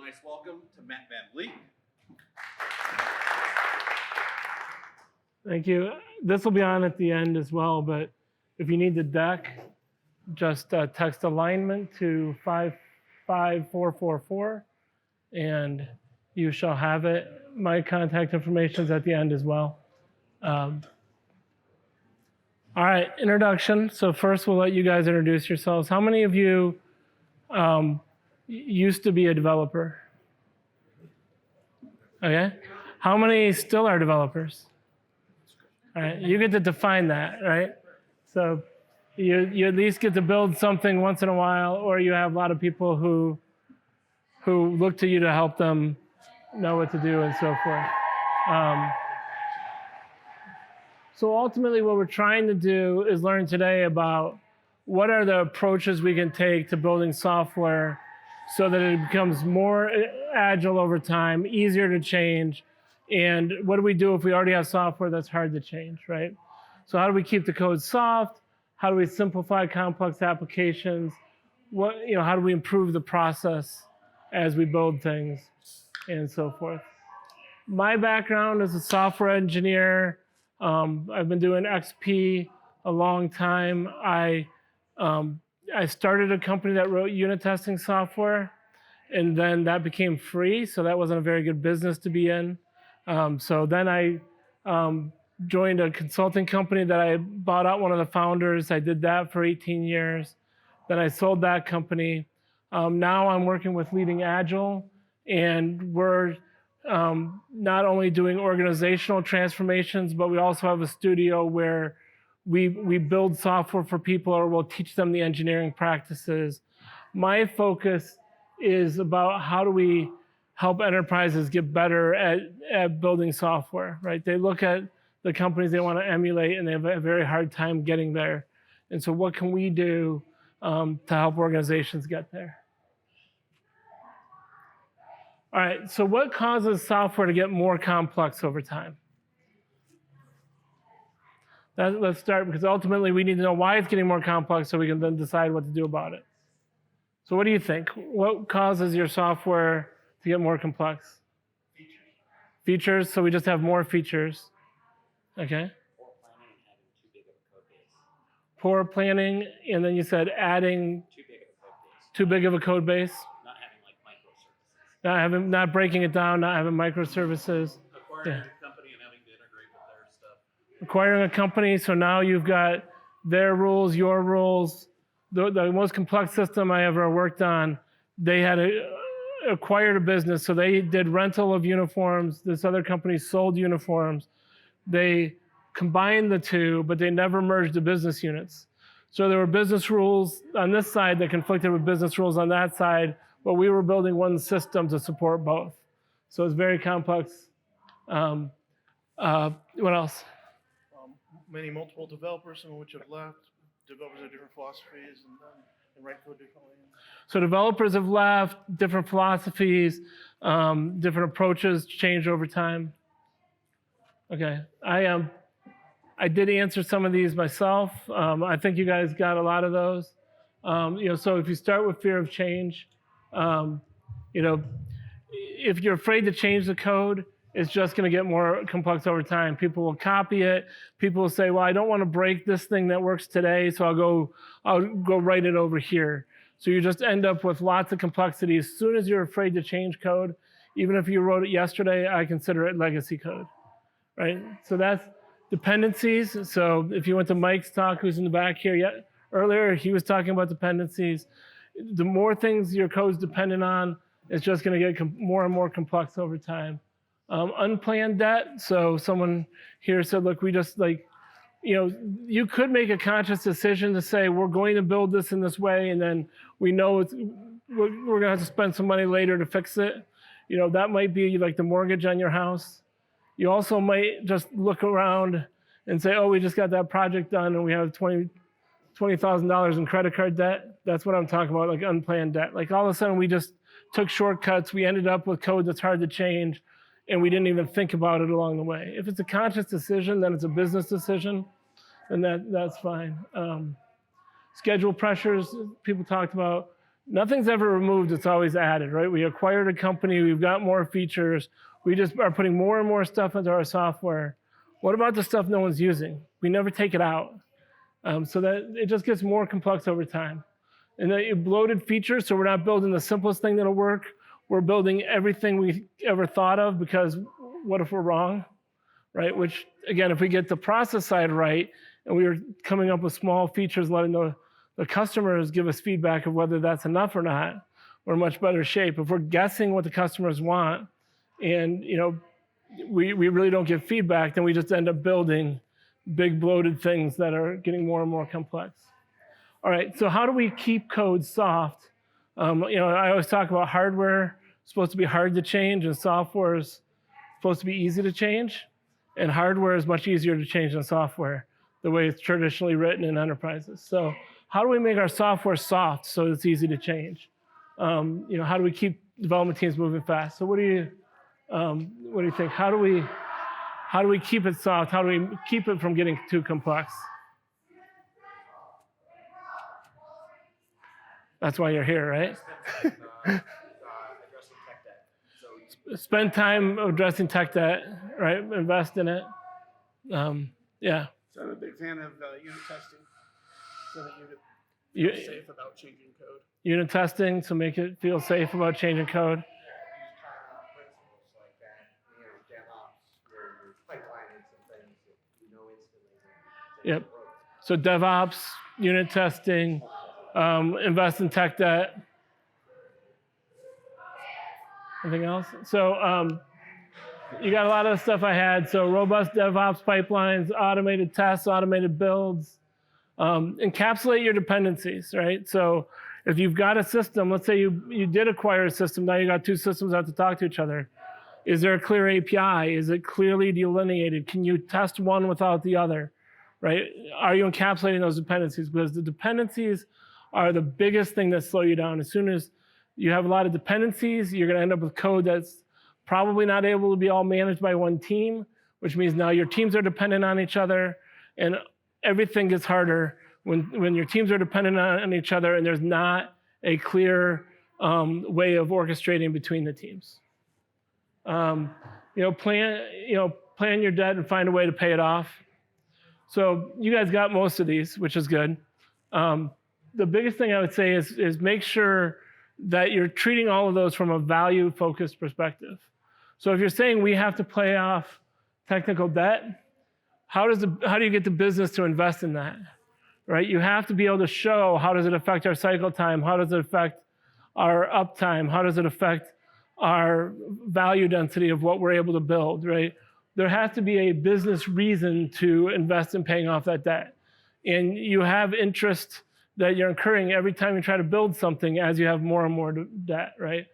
nice welcome to Matt Van Vliet. Thank you. This will be on at the end as well, but if you need the deck, just text alignment to 55444 and you shall have it. My contact information is at the end as well. All right, introduction. So first we'll let you guys introduce yourselves. How many of you used to be a developer? Okay. How many still are developers? All right, you get to define that, right? So you at least get to build something once in a while, or you have a lot of people who look to you to help them know what to do and so forth. So ultimately what we're trying to do is learn today about what are the approaches we can take to building software so that it becomes more agile over time, easier to change, and what do we do if we already have software that's hard to change, right? So how do we keep the code soft? How do we simplify complex applications? How do we improve the process as we build things and so forth? My background is a software engineer. I've been doing XP a long time. I started a company that wrote unit testing software, and then that became free, so that wasn't a very good business to be in. So then I joined a consulting company that I bought out one of the founders. I did that for 18 years. Then I sold that company. Now I'm working with Leading Agile, and we're not only doing organizational transformations, but we also have a studio where we build software for people, or we'll teach them the engineering practices. My focus is about how do we help enterprises get better at building software, right? They look at the companies they want to emulate, and they have a very hard time getting there. And so what can we do to help organizations get there? All right, so what causes software to get more complex over time? Let's start, because ultimately we need to know why it's getting more complex so we can then decide what to do about it. So what do you think? What causes your software to get more complex? Features, so we just have more features. Okay. Poor planning, and then you said adding too big of a code base. Not having like microservices. Not breaking it down, not having microservices. Acquiring a company and having to integrate with their stuff. Acquiring a company, so now you've got their rules, your rules. The most complex system I ever worked on, they had acquired a business, so they did rental of uniforms. This other company sold uniforms. They combined the two, but they never merged the business units. So there were business rules on this side that conflicted with business rules on that side, but we were building one system to support both. So it's very complex. What else? Many multiple developers, some of which have left. Developers have different philosophies and write code differently. So developers have left, different philosophies, different approaches change over time. Okay, I did answer some of these myself. I think you guys got a lot of those. So if you start with fear of change, if you're afraid to change the code, it's just going to get more complex over time. People will copy it. People will say, well, I don't want to break this thing that works today, so I'll go write it over here. So you just end up with lots of complexity. As soon as you're afraid to change code, even if you wrote it yesterday, I consider it legacy code, right? So that's dependencies. So if you went to Mike's talk, who's in the back here earlier, he was talking about dependencies. The more things your code's dependent on, it's just going to get more and more complex over time. Unplanned debt. So someone here said, look, we just you could make a conscious decision to say, we're going to build this in this way, and then we know we're going to have to spend some money later to fix it. That might be like the mortgage on your house. You also might just look around and say, oh, we just got that project done and we have $20,000 in credit card debt. That's what I'm talking about, like unplanned debt. Like all of a sudden we just took shortcuts. We ended up with code that's hard to change, and we didn't even think about it along the way. If it's a conscious decision, then it's a business decision, and that's fine. Schedule pressures, people talked about. Nothing's ever removed, it's always added, right? We acquired a company, we've got more features, we just are putting more and more stuff into our software. What about the stuff no one's using? We never take it out. So that it just gets more complex over time. And then bloated features, so we're not building the simplest thing that'll work. We're building everything we ever thought of, because what if we're wrong, right? Which, again, if we get the process side right, and we were coming up with small features, letting the customers give us feedback of whether that's enough or not, we're in much better shape. If we're guessing what the customers want, and we really don't get feedback, then we just end up building big bloated things that are getting more and more complex. All right, so how do we keep code soft? I always talk about hardware supposed to be hard to change, and software is supposed to be easy to change. And hardware is much easier to change than software, the way it's traditionally written in enterprises. So how do we make our software soft so it's easy to change? How do we keep development teams moving fast? So what do you think? How do we keep it soft? How do we keep it from getting too complex? That's why you're here, right? Spend time addressing tech debt, right? Invest in it. Yeah. So I'm a big fan of unit testing, so that You- feel safe about changing code. Unit testing, so make it feel safe about changing code. Principles like that, DevOps, where you're pipelining some things that you know instantly. Yep. So DevOps, unit testing, invest in tech debt. Anything else? So you got a lot of the stuff I had. So robust DevOps pipelines, automated tests, automated builds. Encapsulate your dependencies, right? So if you've got a system, let's say you did acquire a system, now you got two systems that have to talk to each other. Is there a clear API? Is it clearly delineated? Can you test one without the other, right? Are you encapsulating those dependencies? Because the dependencies are the biggest thing that slow you down. As soon as you have a lot of dependencies, you're going to end up with code that's probably not able to be all managed by one team, which means now your teams are dependent on each other, and everything gets harder when your teams are dependent on each other and there's not a clear way of orchestrating between the teams. Plan your debt and find a way to pay it off. So you guys got most of these, which is good. The biggest thing I would say is make sure that you're treating all of those from a value-focused perspective. So if you're saying we have to pay off technical debt, how do you get the business to invest in that, right? You have to be able to show how does it affect our cycle time, how does it affect our uptime, how does it affect our value density of what we're able to build, right? There has to be a business reason to invest in paying off that debt. And you have interest that you're incurring every time you try to build something as you have more and more debt, right?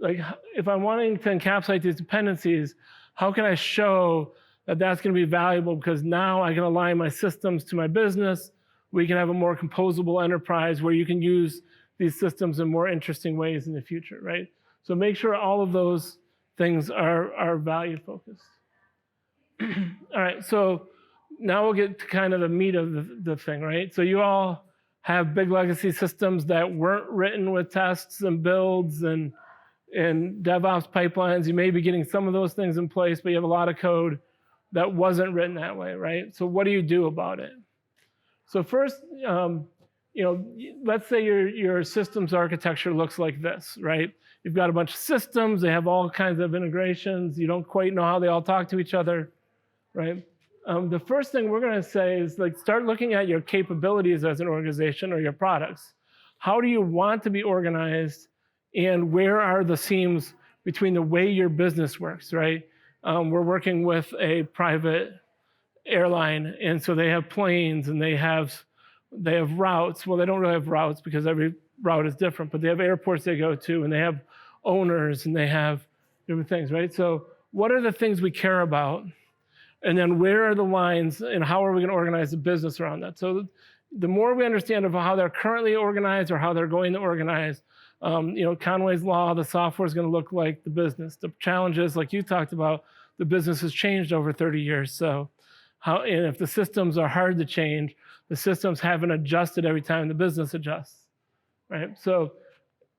Like if I'm wanting to encapsulate these dependencies, how can I show that that's going to be valuable? Because now I can align my systems to my business. We can have a more composable enterprise where you can use these systems in more interesting ways in the future, right? So make sure all of those things are value focused. All right, so now we'll get to kind of the meat of the thing, right? So you all have big legacy systems that weren't written with tests and builds and DevOps pipelines. You may be getting some of those things in place, but you have a lot of code that wasn't written that way, right? So what do you do about it? So first, let's say your systems architecture looks like this, right? You've got a bunch of systems, they have all kinds of integrations, you don't quite know how they all talk to each other, right? The first thing we're gonna say is start looking at your capabilities as an organization or your products. How do you want to be organized, and where are the seams between the way your business works, right? We're working with a private airline, and so they have planes and they have routes. Well, they don't really have routes because every route is different, but they have airports they go to, and they have owners, and they have different things, right? So what are the things we care about? And then where are the lines, and how are we going to organize the business around that? So the more we understand of how they're currently organized or how they're going to organize, Conway's law, the software is going to look like the business. The challenges, like you talked about, the business has changed over 30 years. So and if the systems are hard to change, the systems haven't adjusted every time the business adjusts, right? So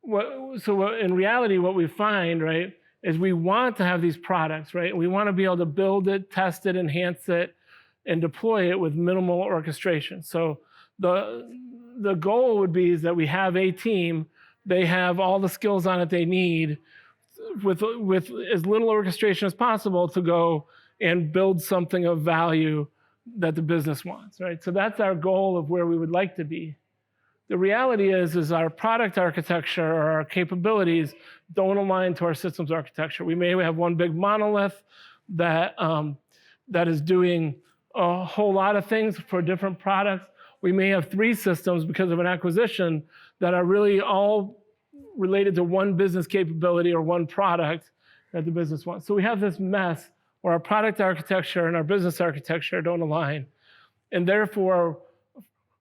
in reality, what we find, right, is we want to have these products, right? We want to be able to build it, test it, enhance it, and deploy it with minimal orchestration. So the goal would be is that we have a team, they have all the skills on it they need with as little orchestration as possible to go and build something of value that the business wants, right? So that's our goal of where we would like to be. The reality is our product architecture or our capabilities don't align to our systems architecture. We may have one big monolith that is doing a whole lot of things for different products. We may have 3 systems because of an acquisition that are really all related to one business capability or one product that the business wants. So we have this mess where our product architecture and our business architecture don't align. And therefore,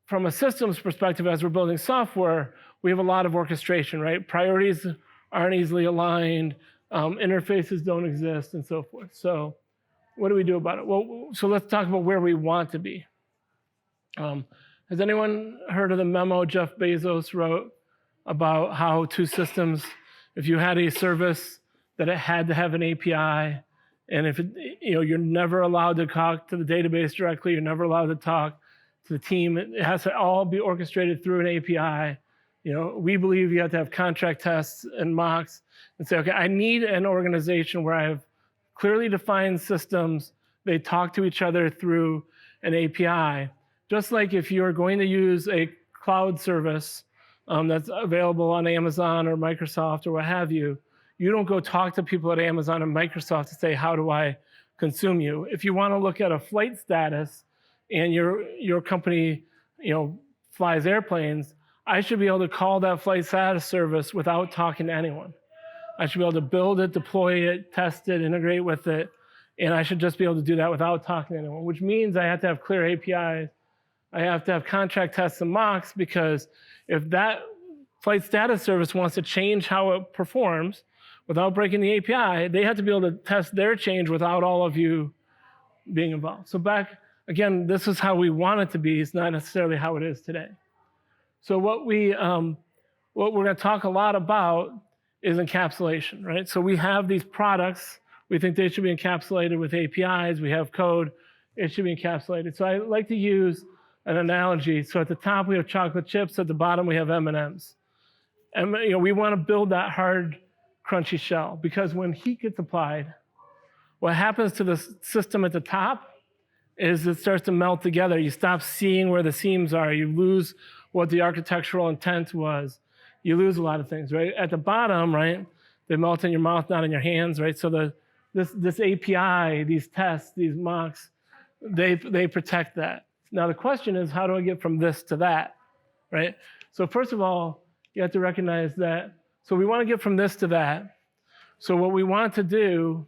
from a systems perspective, as we're building software, we have a lot of orchestration, right? Priorities aren't easily aligned, interfaces don't exist, and so forth. So what do we do about it? Well, so let's talk about where we want to be. Has anyone heard of the memo Jeff Bezos wrote about how 2 systems, if you had a service that it had to have an API, and if you're never allowed to talk to the database directly, you're never allowed to talk to the team, it has to all be orchestrated through an API. We believe you have to have contract tests and mocks and say, okay, I need an organization where I have clearly defined systems, they talk to each other through an API. Just like if you're going to use a cloud service that's available on Amazon or Microsoft or what have you, you don't go talk to people at Amazon and Microsoft to say, how do I consume you? If you want to look at a flight status and your company flies airplanes, I should be able to call that flight status service without talking to anyone. I should be able to build it, deploy it, test it, integrate with it, and I should just be able to do that without talking to anyone, which means I have to have clear APIs. I have to have contract tests and mocks, because if that flight status service wants to change how it performs without breaking the API, they have to be able to test their change without all of you being involved. So back, again, this is how we want it to be. It's not necessarily how it is today. So what we're going to talk a lot about is encapsulation, right? So we have these products. We think they should be encapsulated with APIs. We have code. It should be encapsulated. So I like to use an analogy. So at the top, we have chocolate chips. At the bottom, we have M&Ms. And we want to build that hard, crunchy shell, because when heat gets applied, what happens to the system at the top is it starts to melt together. You stop seeing where the seams are. You lose what the architectural intent was. You lose a lot of things, right? At the bottom, right, they melt in your mouth, not in your hands, right? So this API, these tests, these mocks, they protect that. Now the question is, how do I get from this to that, right? So first of all, you have to recognize that. So we want to get from this to that. So what we want to do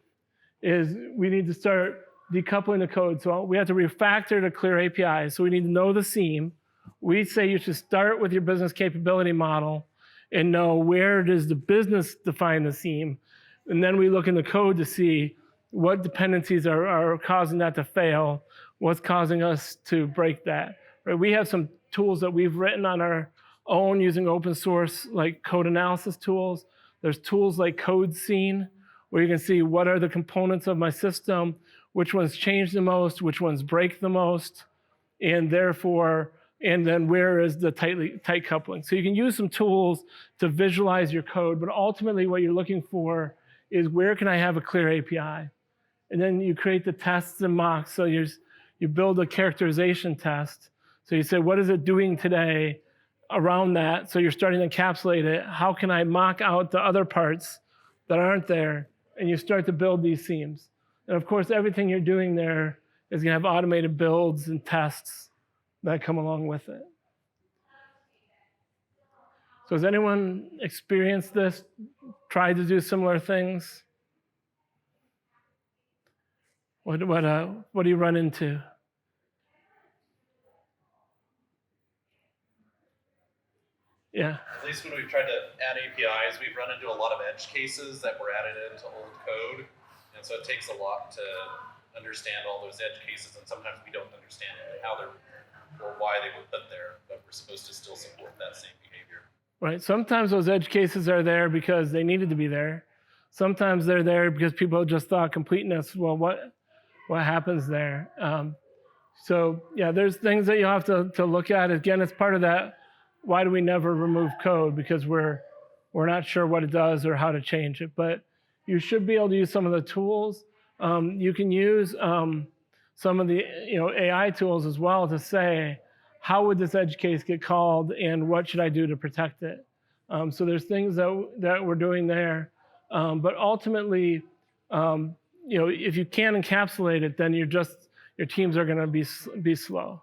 is we need to start decoupling the code. So we have to refactor to clear APIs. So we need to know the seam. We say you should start with your business capability model and know where does the business define the seam. And then we look in the code to see what dependencies are causing that to fail, what's causing us to break that. Right? We have some tools that we've written on our own using open source, like code analysis tools. There's tools like Code Scene, where you can see what are the components of my system, which ones change the most, which ones break the most, and then where is the tight coupling. So you can use some tools to visualize your code, but ultimately what you're looking for is where can I have a clear API? And then you create the tests and mocks. So you build a characterization test. So you say, what is it doing today around that? So you're starting to encapsulate it. How can I mock out the other parts that aren't there? And you start to build these seams. And of course, everything you're doing there is going to have automated builds and tests that come along with it. So has anyone experienced this, tried to do similar things? What do you run into? Yeah. At least when we've tried to add APIs, we've run into a lot of edge cases that were added into old code. And so it takes a lot to understand all those edge cases, and sometimes we don't understand how they're or why they were put there, but we're supposed to still support that same behavior. right? Sometimes those edge cases are there because they needed to be there. Sometimes they're there because people just thought completeness, well, what happens there? So yeah, there's things that you have to look at. Again, it's part of that, why do we never remove code? Because we're not sure what it does or how to change it. But you should be able to use some of the tools. You can use some of the AI tools as well to say, how would this edge case get called and what should I do to protect it? So there's things that we're doing there. But ultimately, if you can't encapsulate it, then your teams are going to be slow.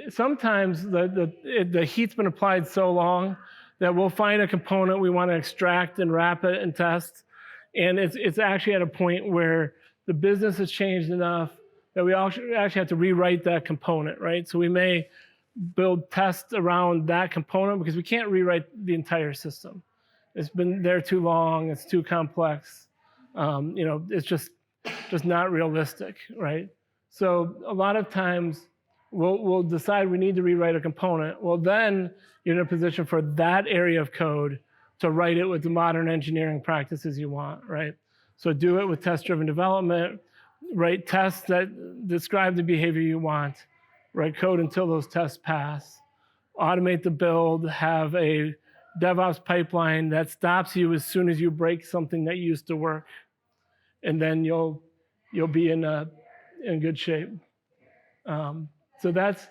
Sometimes the heat's been applied so long that we'll find a component we want to extract and wrap it and test, and it's actually at a point where the business has changed enough that we actually have to rewrite that component, right? So we may build tests around that component because we can't rewrite the entire system. It's been there too long. It's too complex. It's just not realistic, right? So a lot of times we'll decide we need to rewrite a component. Well, then you're in a position for that area of code to write it with the modern engineering practices you want, right? So do it with test-driven development, write tests that describe the behavior you want, write code until those tests pass, automate the build, have a DevOps pipeline that stops you as soon as you break something that used to work, and then you'll be in good shape. So that's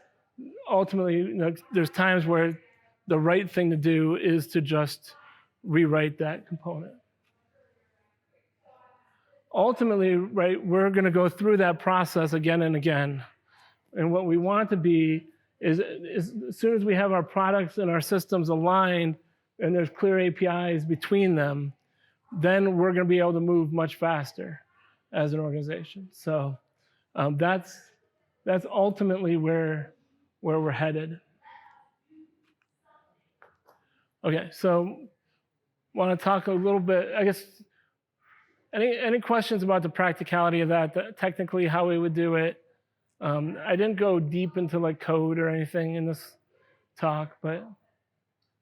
ultimately, there's times where the right thing to do is to just rewrite that component. Ultimately, right, we're going to go through that process again and again. And what we want to be is as soon as we have our products and our systems aligned and there's clear APIs between them, then we're going to be able to move much faster as an organization. So that's ultimately where we're headed. Okay, so want to talk a little bit, I guess, any questions about the practicality of that, technically how we would do it? I didn't go deep into like code or anything in this talk, but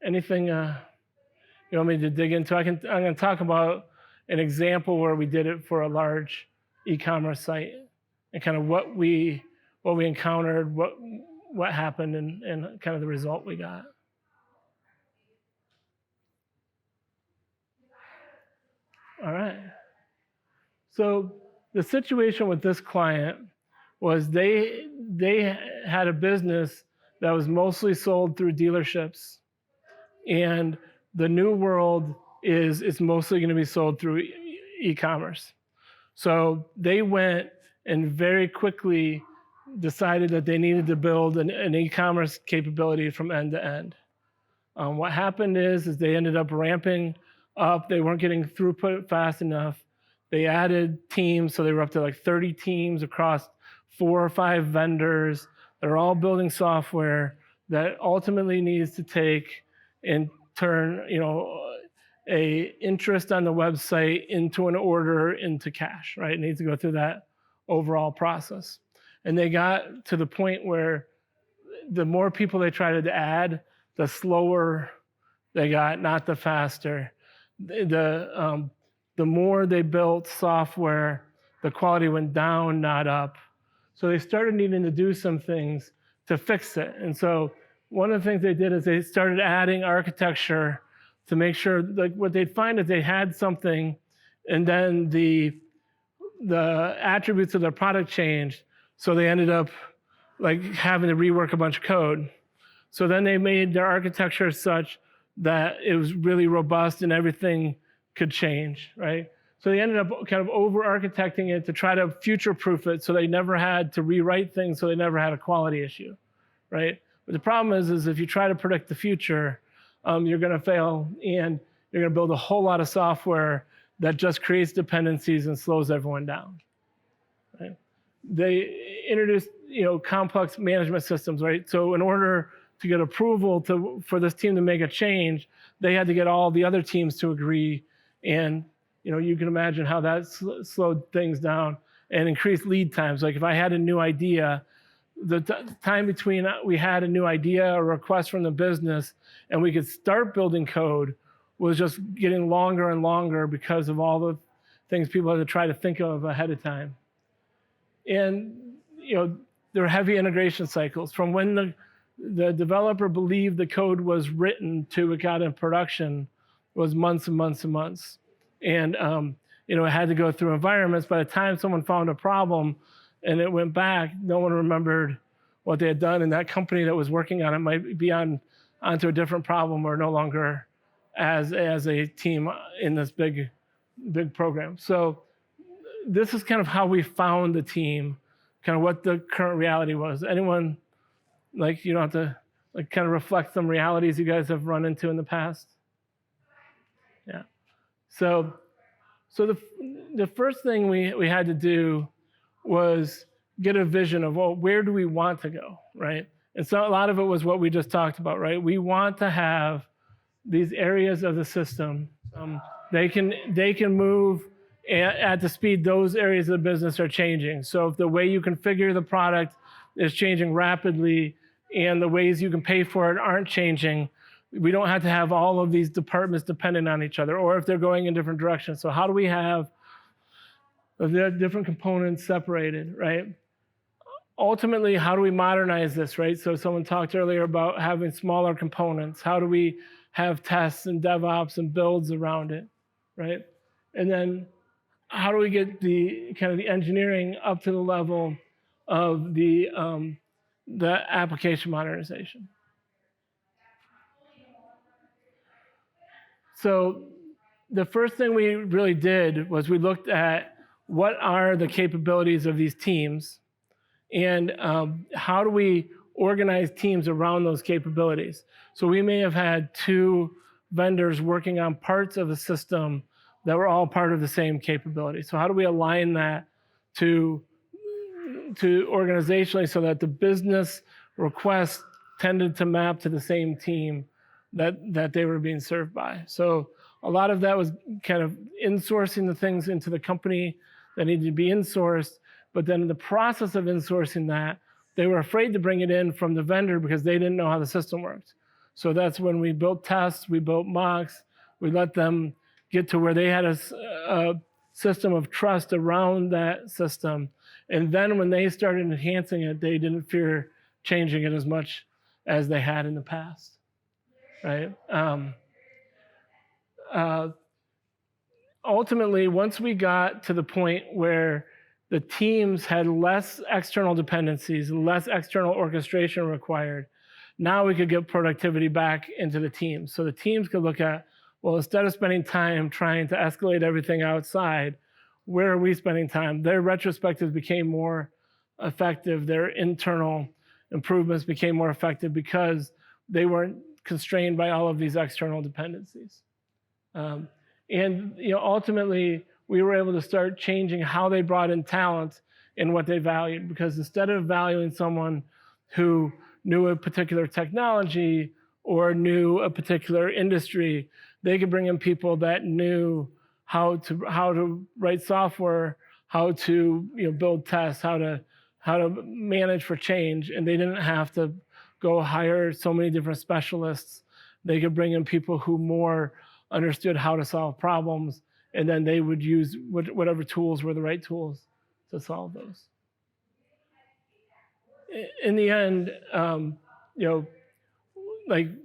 anything you want me to dig into? I'm going to talk about an example where we did it for a large e-commerce site and kind of what we encountered, what happened, and kind of the result we got. All right. So the situation with this client was they had a business that was mostly sold through dealerships, and the new world is mostly going to be sold through e-commerce. So they went and very quickly decided that they needed to build an e-commerce capability from end to end. What happened is they ended up ramping up. They weren't getting throughput fast enough. They added teams, so they were up to like 30 teams across 4 or 5 vendors. They're all building software that ultimately needs to take and turn, a interest on the website into an order into cash, right? It needs to go through that overall process. And they got to the point where the more people they tried to add, the slower they got, not the faster. The more they built software, the quality went down, not up. So they started needing to do some things to fix it. And so one of the things they did is they started adding architecture to make sure, like what they'd find is they had something and then the attributes of their product changed. So they ended up like having to rework a bunch of code. So then they made their architecture such that it was really robust and everything could change, right? So they ended up kind of over-architecting it to try to future-proof it so they never had to rewrite things, so they never had a quality issue, right? But the problem is if you try to predict the future, you're going to fail, and you're going to build a whole lot of software that just creates dependencies and slows everyone down, right? They introduced, complex management systems, right? So in order to get approval for this team to make a change, they had to get all the other teams to agree. And you can imagine how that slowed things down and increased lead times. Like if I had a new idea, the time between we had a new idea or request from the business and we could start building code was just getting longer and longer because of all the things people had to try to think of ahead of time. And there were heavy integration cycles from when the developer believed the code was written to it got in production was months and months and months. And it had to go through environments. By the time someone found a problem and it went back, no one remembered what they had done, and that company that was working on it might be onto a different problem or no longer as a team in this big program. So this is kind of how we found the team, kind of what the current reality was. Anyone, you don't have to kind of reflect some realities you guys have run into in the past? Yeah. So the first thing we had to do was get a vision of, well, where do we want to go, right? And so a lot of it was what we just talked about, right? We want to have these areas of the system. They can move at the speed those areas of the business are changing. So if the way you configure the product is changing rapidly and the ways you can pay for it aren't changing, we don't have to have all of these departments dependent on each other, or if they're going in different directions. So how do we have the different components separated, right? Ultimately, how do we modernize this, right? So someone talked earlier about having smaller components. How do we have tests and DevOps and builds around it, right? And then how do we get the kind of the engineering up to the level of the application modernization? So the first thing we really did was we looked at what are the capabilities of these teams and how do we organize teams around those capabilities. So we may have had 2 vendors working on parts of the system that were all part of the same capability. So how do we align that to organizationally so that the business requests tended to map to the same team that they were being served by? So a lot of that was kind of insourcing the things into the company that needed to be insourced, but then in the process of insourcing that, they were afraid to bring it in from the vendor because they didn't know how the system worked. So that's when we built tests, we built mocks, we let them get to where they had a system of trust around that system. And then when they started enhancing it, they didn't fear changing it as much as they had in the past, right? Ultimately, once we got to the point where the teams had less external dependencies, less external orchestration required, now we could get productivity back into the teams. So the teams could look at, well, instead of spending time trying to escalate everything outside, where are we spending time? Their retrospectives became more effective. Their internal improvements became more effective because they weren't constrained by all of these external dependencies. And ultimately, we were able to start changing how they brought in talent and what they valued, because instead of valuing someone who knew a particular technology or knew a particular industry, they could bring in people that knew how to write software, how to build tests, how to manage for change, and they didn't have to go hire so many different specialists. They could bring in people who more understood how to solve problems, and then they would use whatever tools were the right tools to solve those. In the end,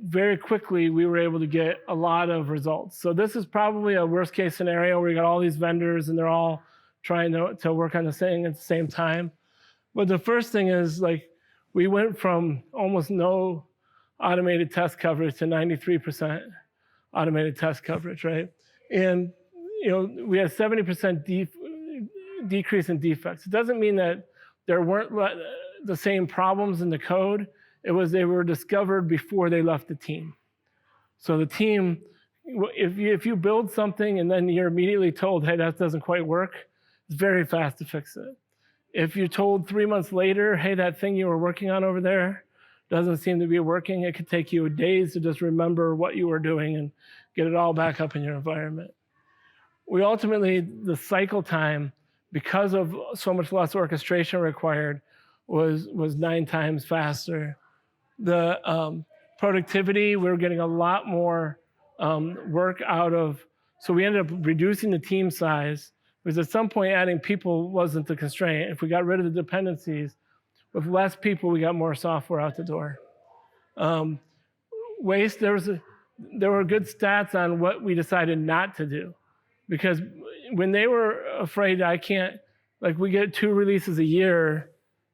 very quickly, we were able to get a lot of results. So this is probably a worst case scenario where you got all these vendors and they're all trying to work on the thing at the same time. But the first thing is, we went from almost no automated test coverage to 93% automated test coverage, right? And we had 70% decrease in defects. It doesn't mean that there weren't the same problems in the code. It was they were discovered before they left the team. So the team, if you build something and then you're immediately told, hey, that doesn't quite work, it's very fast to fix it. If you're told 3 months later, hey, that thing you were working on over there doesn't seem to be working, it could take you days to just remember what you were doing and get it all back up in your environment. We ultimately, the cycle time, because of so much less orchestration required, was 9 times faster. The productivity, we were getting a lot more work out of, so we ended up reducing the team size, because at some point adding people wasn't the constraint. If we got rid of the dependencies, with less people, we got more software out the door. Waste, there were good stats on what we decided not to do, because when they were afraid we get 2 releases a year,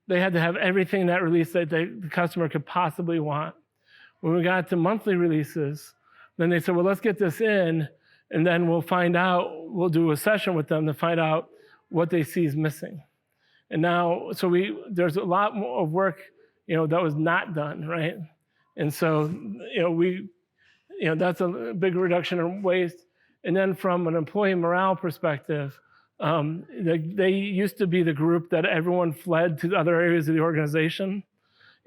they had to have everything that release that the customer could possibly want. When we got to monthly releases, then they said, well, let's get this in, and then we'll do a session with them to find out what they see is missing. And now, there's a lot more of work, that was not done, right? And so, that's a big reduction in waste. And then from an employee morale perspective, they used to be the group that everyone fled to other areas of the organization.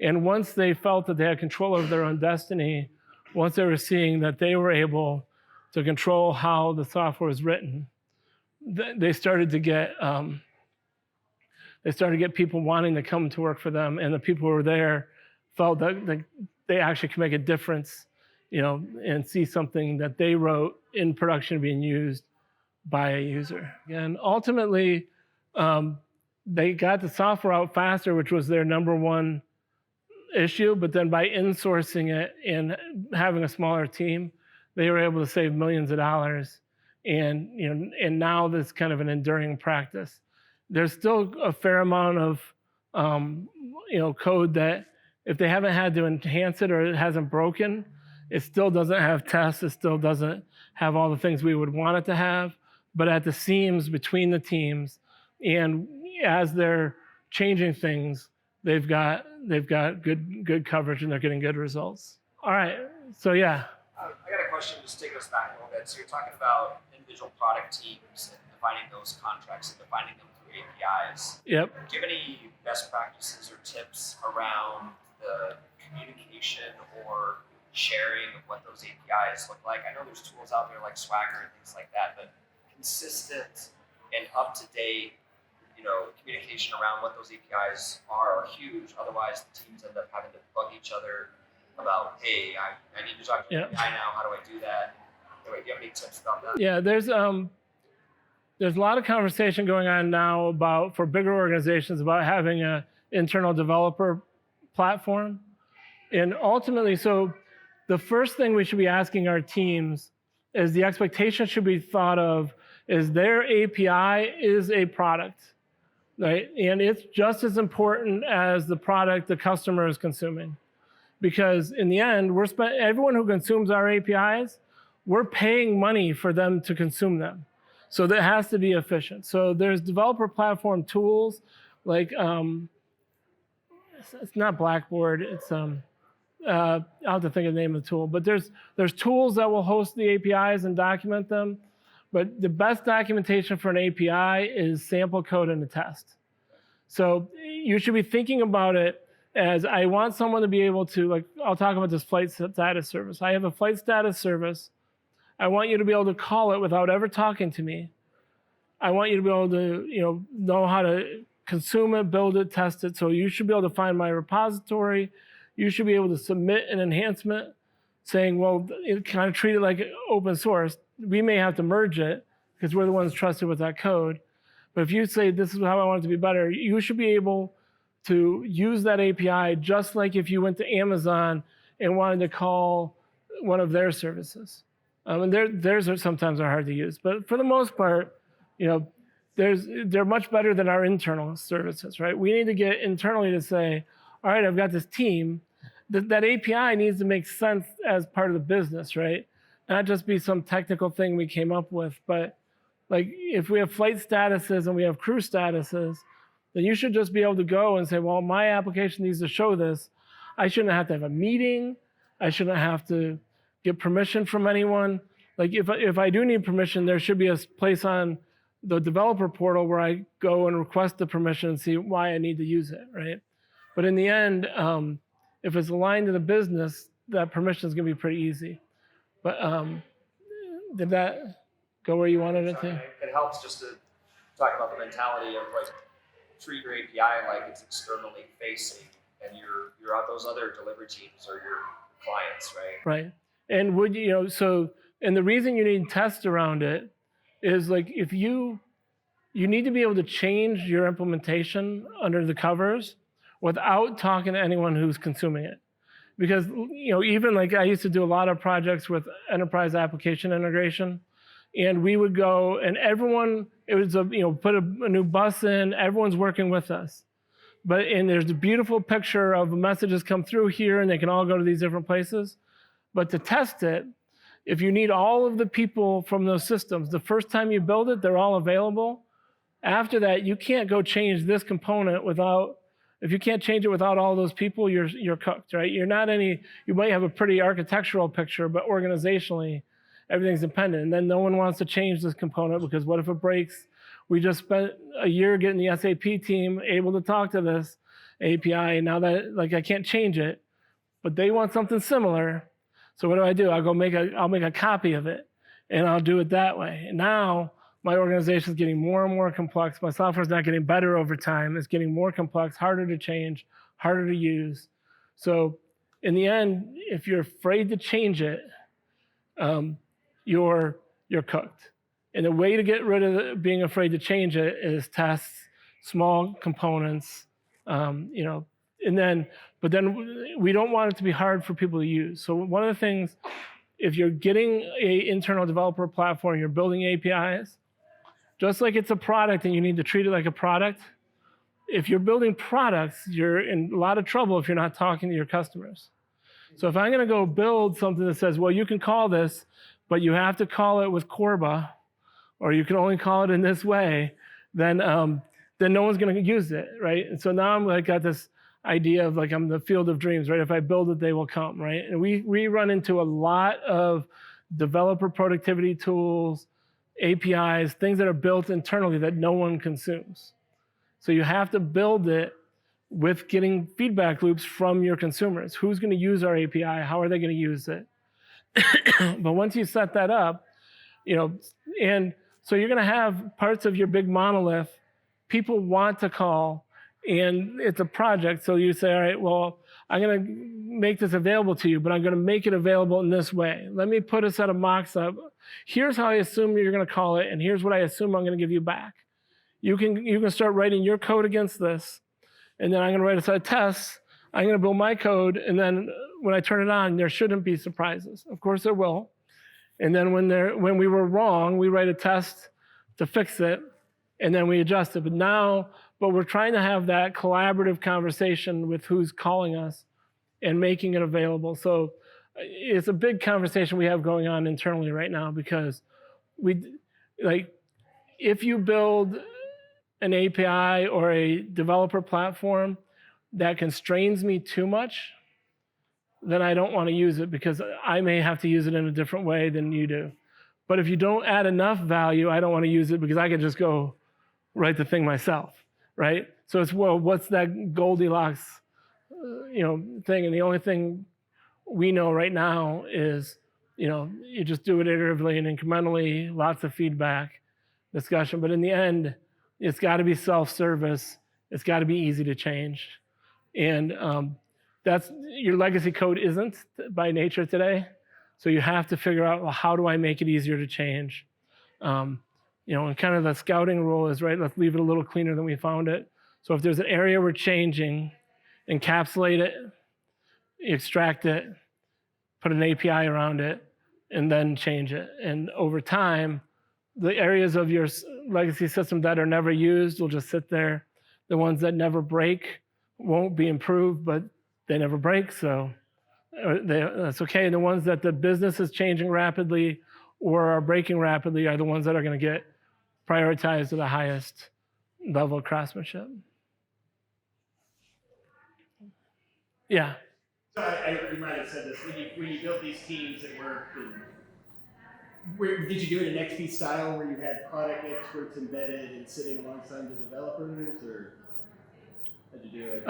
And once they felt that they had control over their own destiny, once they were seeing that they were able to control how the software was written, they started to get people wanting to come to work for them, and the people who were there felt that they actually could make a difference, and see something that they wrote in production being used by a user. And ultimately, they got the software out faster, which was their number one issue, but then by insourcing it and having a smaller team, they were able to save millions of dollars. And now that's kind of an enduring practice. There's still a fair amount of code that if they haven't had to enhance it or it hasn't broken, it still doesn't have tests, it still doesn't have all the things we would want it to have. But at the seams between the teams, and as they're changing things, they've got good coverage and they're getting good results. All right, so yeah. I got a question, just take us back a little bit. So you're talking about individual product teams and defining those contracts and defining them through APIs. Yep. Do you have any best practices or tips around the communication or sharing of what those APIs look like? I know there's tools out there like Swagger and things like that, but consistent and up-to-date, communication around what those APIs are huge. Otherwise, the teams end up having to bug each other about, hey, I need to talk to the API now. How do I do that? Anyway, do you have any tips about that? Yeah, there's a lot of conversation going on now for bigger organizations about having an internal developer platform. And ultimately, so the first thing we should be asking our teams is the expectation should be thought of is their API is a product, right? And it's just as important as the product the customer is consuming. Because in the end, everyone who consumes our APIs, we're paying money for them to consume them. So that has to be efficient. So there's developer platform tools like, it's not Blackboard, it's, I'll have to think of the name of the tool, but there's tools that will host the APIs and document them. But the best documentation for an API is sample code and a test. So you should be thinking about it as I want someone to be able to, I'll talk about this flight status service. I have a flight status service. I want you to be able to call it without ever talking to me. I want you to be able to, know how to consume it, build it, test it. So you should be able to find my repository. You should be able to submit an enhancement saying, well, it kind of treat it like open source. We may have to merge it because we're the ones trusted with that code. But if you say, this is how I want it to be better, you should be able to use that API just like if you went to Amazon and wanted to call one of their services. And theirs sometimes are hard to use. But for the most part, they're much better than our internal services, right? We need to get internally to say, all right, I've got this team. That API needs to make sense as part of the business, right? Not just be some technical thing we came up with, but if we have flight statuses and we have crew statuses, then you should just be able to go and say, well, my application needs to show this. I shouldn't have to have a meeting. I shouldn't have to get permission from anyone. If I do need permission, there should be a place on the developer portal where I go and request the permission and see why I need to use it, right? But in the end, if it's aligned to the business, that permission is going to be pretty easy. But did that go where you wanted it to? It helps just to talk about the mentality of treat your API like it's externally facing, and you're on those other delivery teams or your clients, right? Right. And and the reason you need tests around it is like if you need to be able to change your implementation under the covers without talking to anyone who's consuming it. Because even like I used to do a lot of projects with enterprise application integration, and we would go and everyone, it was put a new bus in, everyone's working with us. And there's a beautiful picture of messages come through here and they can all go to these different places. But to test it, if you need all of the people from those systems, the first time you build it, they're all available. After that, you can't go change this component if you can't change it without all those people, you're cooked, right? You might have a pretty architectural picture, but organizationally, everything's dependent. And then no one wants to change this component because what if it breaks? We just spent a year getting the SAP team able to talk to this API, and now that I can't change it, but they want something similar. So what do? I'll make a copy of it, and I'll do it that way. And now my organization is getting more and more complex. My software is not getting better over time. It's getting more complex, harder to change, harder to use. So in the end, if you're afraid to change it, you're cooked. And the way to get rid of being afraid to change it is tests, small components, but then we don't want it to be hard for people to use. So one of the things, if you're getting an internal developer platform, you're building APIs, just like it's a product and you need to treat it like a product, if you're building products, you're in a lot of trouble if you're not talking to your customers. So if I'm going to go build something that says, well, you can call this, but you have to call it with Corba, or you can only call it in this way, then no one's going to use it, right? And so now I'm got this idea of I'm the field of dreams, right? If I build it, they will come, right? And we run into a lot of developer productivity tools, APIs, things that are built internally that no one consumes. So you have to build it with getting feedback loops from your consumers. Who's going to use our API? How are they going to use it? But once you set that up, and so you're going to have parts of your big monolith people want to call, and it's a project. So you say, all right, well, I'm going to make this available to you, but I'm going to make it available in this way. Let me put a set of mocks up. Here's how I assume you're going to call it, and here's what I assume I'm going to give you back. You can start writing your code against this, and then I'm going to write a set of tests. I'm going to build my code, and then when I turn it on, there shouldn't be surprises. Of course there will. And then when we were wrong, we write a test to fix it, and then we adjust it. But we're trying to have that collaborative conversation with who's calling us and making it available. So it's a big conversation we have going on internally right now, because if you build an API or a developer platform that constrains me too much, then I don't want to use it, because I may have to use it in a different way than you do. But if you don't add enough value, I don't want to use it, because I can just go write the thing myself, right? So it's, well, what's that Goldilocks, thing? And the only thing we know right now is, you just do it iteratively and incrementally, lots of feedback, discussion. But in the end, it's got to be self-service. It's got to be easy to change. And that's, your legacy code isn't by nature today. So you have to figure out, well, how do I make it easier to change? And kind of the scouting rule is, right, let's leave it a little cleaner than we found it. So if there's an area we're changing, encapsulate it, extract it, put an API around it, and then change it. And over time, the areas of your legacy system that are never used will just sit there. The ones that never break won't be improved, but they never break, so that's okay. And the ones that the business is changing rapidly or are breaking rapidly are the ones that are going to get prioritized to the highest level of craftsmanship. Yeah. So you might have said this, when you built these teams that did you do it in XP style where you had product experts embedded and sitting alongside the developers, or how'd you do it?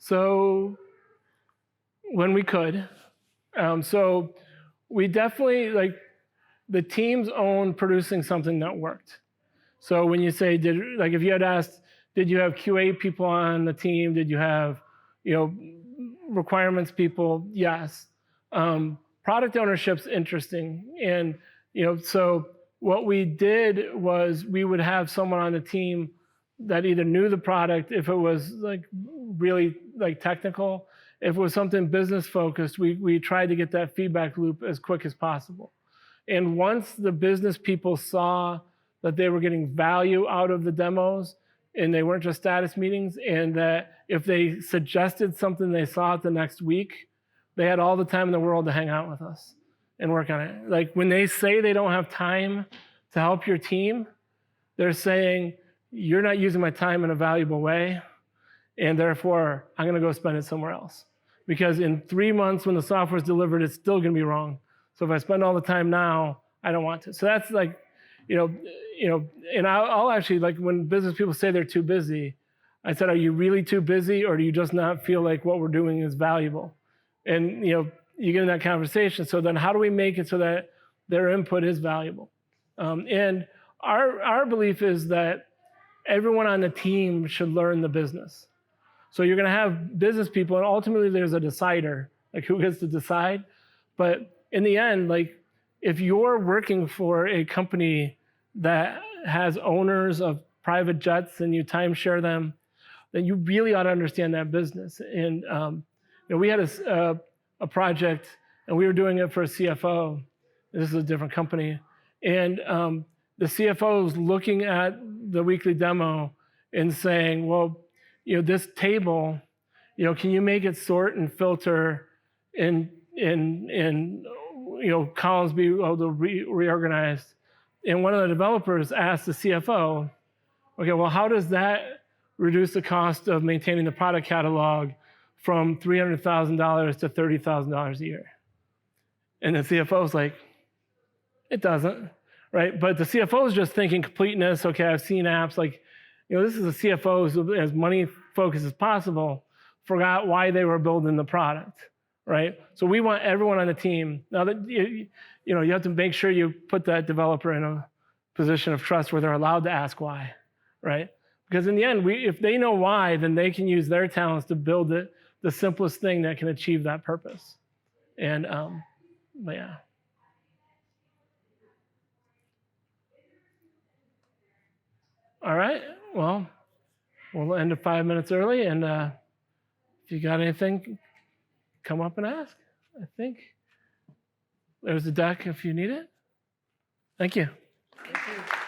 So when we could, so we definitely, the teams own producing something that worked. So when you say, if you had asked, did you have QA people on the team? Did you have, requirements people? Yes. Product ownership's interesting. And, so what we did was we would have someone on the team that either knew the product, if it was like really like technical, if it was something business focused, we tried to get that feedback loop as quick as possible. And once the business people saw that they were getting value out of the demos and they weren't just status meetings, and that if they suggested something they saw it the next week, they had all the time in the world to hang out with us and work on it. Like when they say they don't have time to help your team, they're saying, you're not using my time in a valuable way, and therefore I'm going to go spend it somewhere else. Because in 3 months when the software is delivered, it's still going to be wrong. So if I spend all the time now, I don't want to. So that's like, and I'll actually, like when business people say they're too busy, I said, are you really too busy, or do you just not feel like what we're doing is valuable? And you get in that conversation. So then how do we make it so that their input is valuable? And our belief is that everyone on the team should learn the business. So you're going to have business people, and ultimately there's a decider, like who gets to decide. But in the end, like if you're working for a company that has owners of private jets and you timeshare them, then you really ought to understand that business. And we had a project, and we were doing it for a CFO. This is a different company. And the CFO is looking at the weekly demo and saying, well, this table, can you make it sort and filter in columns be able to reorganized? And one of the developers asked the CFO, okay, well, how does that reduce the cost of maintaining the product catalog from $300,000 to $30,000 a year? And the CFO is like, it doesn't, right? But the CFO is just thinking completeness. Okay, I've seen apps like, this is a CFO who's as money focused as possible, forgot why they were building the product, right? So we want everyone on the team. Now that you have to make sure you put that developer in a position of trust where they're allowed to ask why, right? Because in the end, if they know why, then they can use their talents to build the simplest thing that can achieve that purpose. And but yeah. All right. Well, we'll end it 5 minutes early, and if you got anything, come up and ask. I think there's a deck if you need it. Thank you. Thank you.